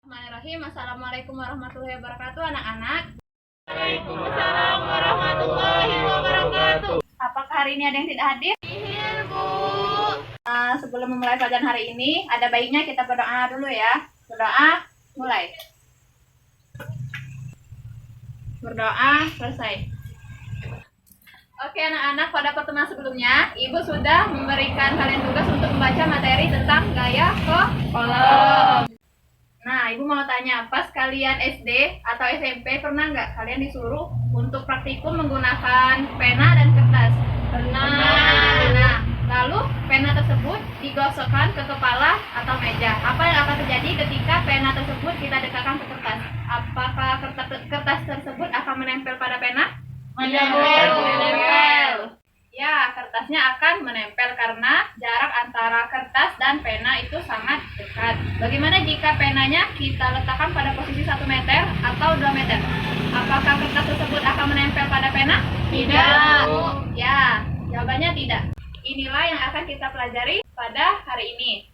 Bismillahirrahmanirrahim. Assalamualaikum warahmatullahi wabarakatuh, anak-anak. Waalaikumsalam warahmatullahi wabarakatuh. Apakah hari ini ada yang tidak hadir? Hadir, Bu. Sebelum memulai pelajaran hari ini, ada baiknya kita berdoa dulu ya. Berdoa, mulai. Berdoa, selesai. Oke anak-anak, pada pertemuan sebelumnya, Ibu sudah memberikan kalian tugas untuk membaca materi tentang gaya kolom. Nah, Ibu mau tanya, pas kalian SD atau SMP pernah nggak kalian disuruh untuk praktikum menggunakan pena dan kertas? Pernah. Nah, lalu pena tersebut digosokkan ke kepala atau meja. Apa yang akan terjadi ketika pena tersebut kita dekatkan ke kertas? Apakah kertas tersebut akan menempel pada pena? Menempel. Ya, kertasnya akan menempel karena jarak antara kertas dan pena itu sangat dekat. Bagaimana jika penanya kita letakkan pada posisi 1 meter atau 2 meter? Apakah kertas tersebut akan menempel pada pena? Tidak. Ya, jawabannya tidak. Inilah yang akan kita pelajari pada hari ini.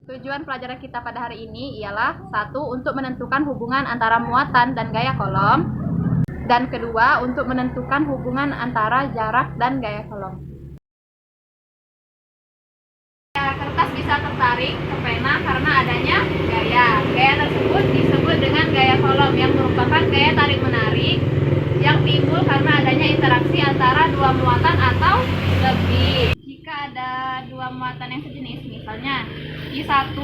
Tujuan pelajaran kita pada hari ini ialah 1. Untuk menentukan hubungan antara muatan dan gaya kolom. Dan kedua, untuk menentukan hubungan antara jarak dan gaya kolom. Kertas bisa tertarik ke pena karena adanya gaya. Gaya tersebut disebut dengan gaya kolom yang merupakan gaya tarik-menarik yang timbul karena adanya interaksi antara dua muatan atau lebih. Jika ada dua muatan yang sejenis, misalnya Q1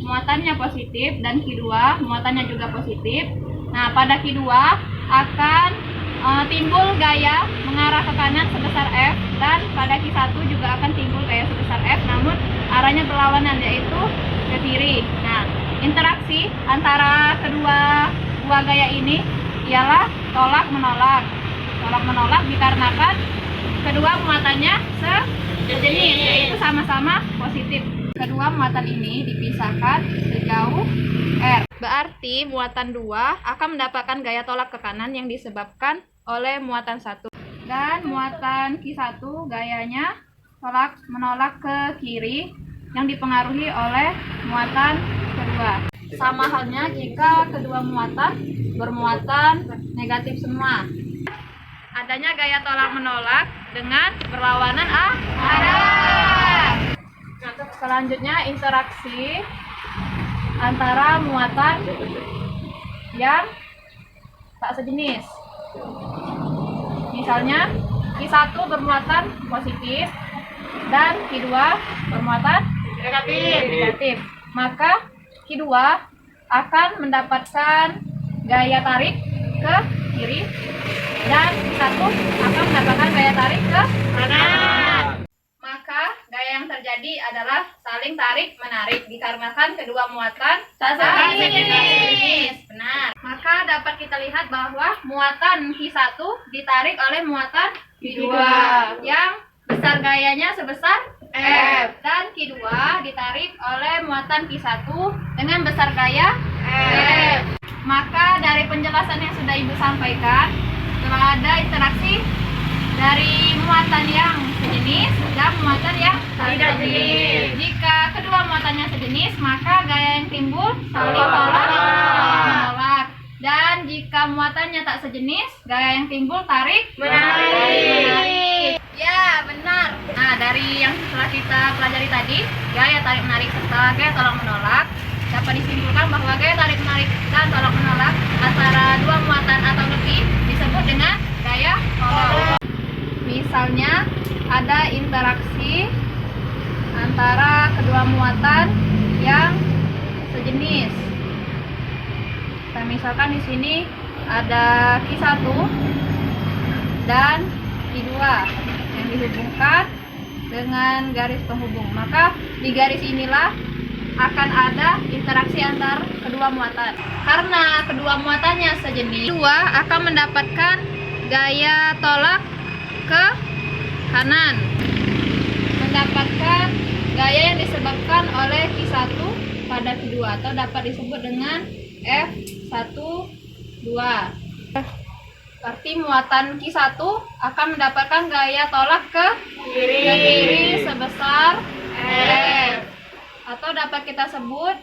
muatannya positif dan Q2 muatannya juga positif. Nah, pada Q2 akan timbul gaya mengarah ke kanan sebesar F, dan pada Q1 juga akan timbul gaya sebesar F, namun arahnya berlawanan, yaitu ke kiri. Nah, interaksi antara kedua gaya ini ialah tolak-menolak. Tolak-menolak dikarenakan kedua muatannya sejenis, yaitu sama-sama positif. Kedua muatan ini dipisahkan sejauh R. Berarti muatan 2 akan mendapatkan gaya tolak ke kanan yang disebabkan oleh muatan 1. Dan muatan Q1 gayanya tolak menolak ke kiri yang dipengaruhi oleh muatan kedua. Sama halnya jika kedua muatan bermuatan negatif semua. Adanya gaya tolak menolak dengan berlawanan arah. Selanjutnya interaksi antara muatan yang tak sejenis. Misalnya Q1 bermuatan positif dan Q2 bermuatan negatif. Maka Q2 akan mendapatkan gaya tarik ke kiri dan Q1 akan mendapatkan gaya tarik ke kanan. Maka gaya yang terjadi adalah saling tarik-menarik dikarenakan kedua muatan saling sejenis. Benar. Maka dapat kita lihat bahwa muatan Q1 ditarik oleh muatan Q2 yang besar gayanya sebesar F, dan Q2 ditarik oleh muatan Q1 dengan besar gaya F. Maka dari penjelasan yang sudah Ibu sampaikan, telah ada interaksi dari muatan yang sejenis dan muatan yang tidak sejenis. Jika kedua muatannya sejenis, maka gaya yang timbul saling tolak-menolak. Dan jika muatannya tak sejenis, gaya yang timbul tarik-menarik. Ya, benar. Nah, dari yang telah kita pelajari tadi, gaya tarik-menarik serta gaya tolak-menolak, dapat disimpulkan bahwa gaya tarik-menarik dan tolak-menolak antara dua muatan atau lebih disebut dengan gaya kolom. Misalnya ada interaksi antara kedua muatan yang sejenis. Kita misalkan di sini ada Q1 dan Q2 yang dihubungkan dengan garis penghubung. Maka di garis inilah akan ada interaksi antar kedua muatan. Karena kedua muatannya sejenis, dua akan mendapatkan gaya tolak ke kanan, mendapatkan gaya yang disebabkan oleh Q1 pada Q2 atau dapat disebut dengan F12. Berarti muatan Q1 akan mendapatkan gaya tolak ke kiri sebesar F, atau dapat kita sebut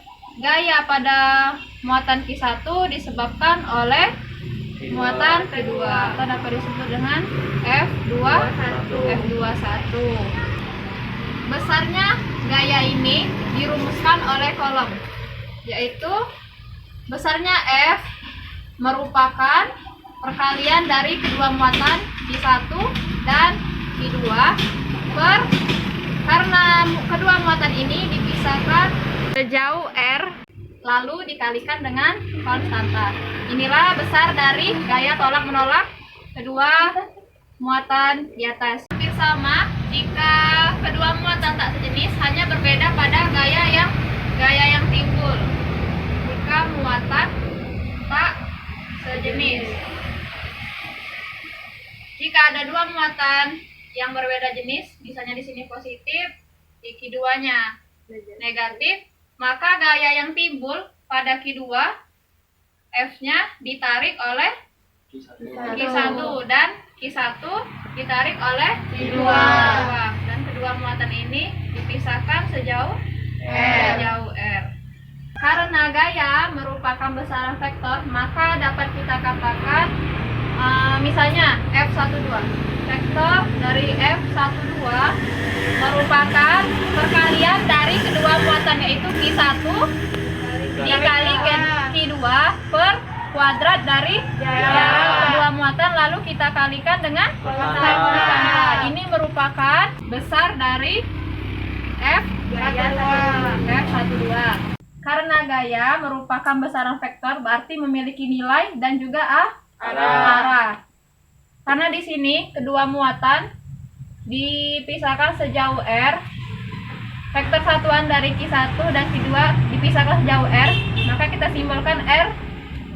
gaya pada muatan Q1 disebabkan oleh muatan Q2 atau dapat disebut dengan F21. Besarnya gaya ini dirumuskan oleh kolom, yaitu besarnya F merupakan perkalian dari kedua muatan Q1 dan Q2 karena kedua muatan ini dipisahkan sejauh R lalu dikalikan dengan konstanta. Inilah besar dari gaya tolak menolak kedua muatan di atas. Hampir sama jika kedua muatan tak sejenis, hanya berbeda pada gaya yang timbul jika muatan tak sejenis. Jika ada dua muatan yang berbeda jenis, misalnya di sini positif, di Q2-nya negatif, maka gaya yang timbul pada Q2 F-nya ditarik oleh Q1 dan Q1 ditarik oleh Q2. Dan kedua muatan ini dipisahkan sejauh R. Karena gaya merupakan besaran vektor, maka dapat kita katakan misalnya F12. Vektor dari F12 merupakan perkalian dari kedua muatan, yaitu Q1 dikali Q2 per kuadrat dari jarak kedua muatan, lalu kita kalikan dengan konstanta. Ini merupakan besar dari F12. Karena gaya merupakan besaran vektor, berarti memiliki nilai dan juga arah. Karena di sini kedua muatan dipisahkan sejauh R, vektor satuan dari Q1 dan Q2 dipisahkan sejauh R, maka kita simbolkan R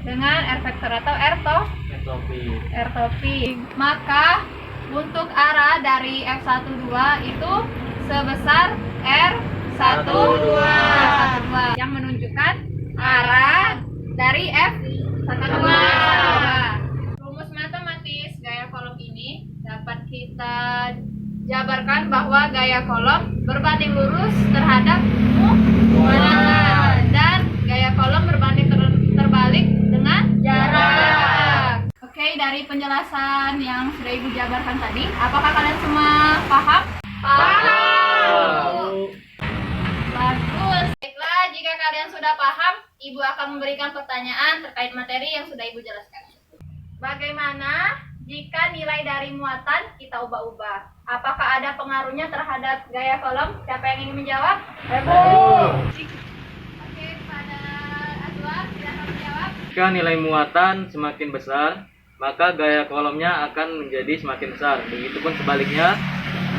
dengan R vektor atau R topi. Maka untuk arah dari F12 itu sebesar R12 yang menunjukkan arah dari F12. Rumus matematis gaya kolom ini dapat kita jabarkan bahwa gaya kolom berbanding lurus terhadap muatan dan gaya kolom berbanding terbalik dengan jarak. Oke, dari penjelasan yang sudah Ibu jabarkan tadi, apakah kalian semua paham? Paham. Bagus. Baiklah, jika kalian sudah paham, Ibu akan memberikan pertanyaan terkait materi yang sudah Ibu jelaskan. Bagaimana jika nilai dari muatan kita ubah-ubah? Apakah ada pengaruhnya terhadap gaya kolom? Siapa yang ingin menjawab? Oke, pada Azwar, silakan menjawab. Jika nilai muatan semakin besar, maka gaya kolomnya akan menjadi semakin besar. Begitupun sebaliknya,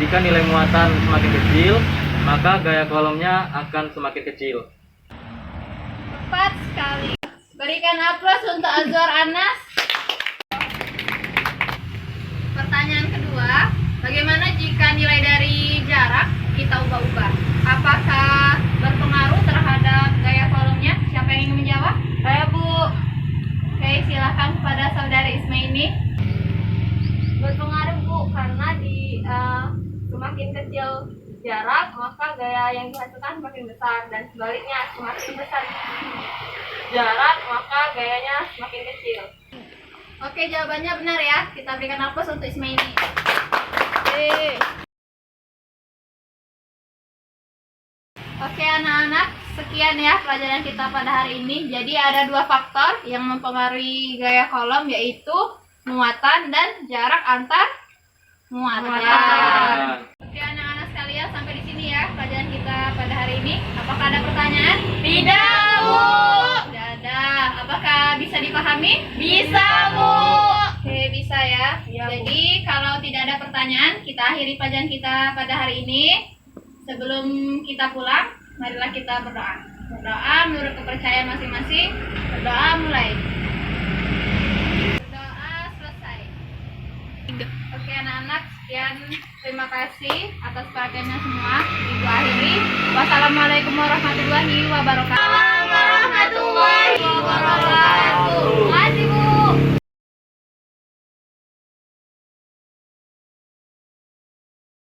jika nilai muatan semakin kecil, maka gaya kolomnya akan semakin kecil. Tepat sekali. Berikan aplaus untuk Azwar Anas. Pertanyaan kedua, bagaimana jika nilai dari jarak kita ubah-ubah? Apakah berpengaruh terhadap gaya kolomnya? Siapa yang ingin menjawab? Saya, Bu. Oke, silakan kepada saudari Ismaini. Berpengaruh, Bu, karena semakin kecil jarak maka gaya yang dihasilkan semakin besar, dan sebaliknya semakin besar jarak maka gayanya semakin kecil. Oke, jawabannya benar ya. Kita berikan aplaus untuk Ismaini. Oke anak-anak, sekian ya pelajaran kita pada hari ini. Jadi ada dua faktor yang mempengaruhi gaya kolom, yaitu muatan dan jarak antar muatan. Oke anak-anak sekalian, sampai di sini ya pelajaran kita pada hari ini. Apakah ada pertanyaan? Tidak, Bu. Tidak ada. Apakah bisa dipahami? Bisa, Bu. Oke, bisa ya. Jadi kalau tidak ada pertanyaan, kita akhiri pelajaran kita pada hari ini. Sebelum kita pulang, marilah kita berdoa. Berdoa menurut kepercayaan masing-masing. Berdoa mulai. Berdoa selesai. Oke anak-anak, sekian. Terima kasih atas perhatiannya semua. Ibu akhiri. Wassalamualaikum warahmatullahi wabarakatuh. Warahmatullahi wabarakatuh.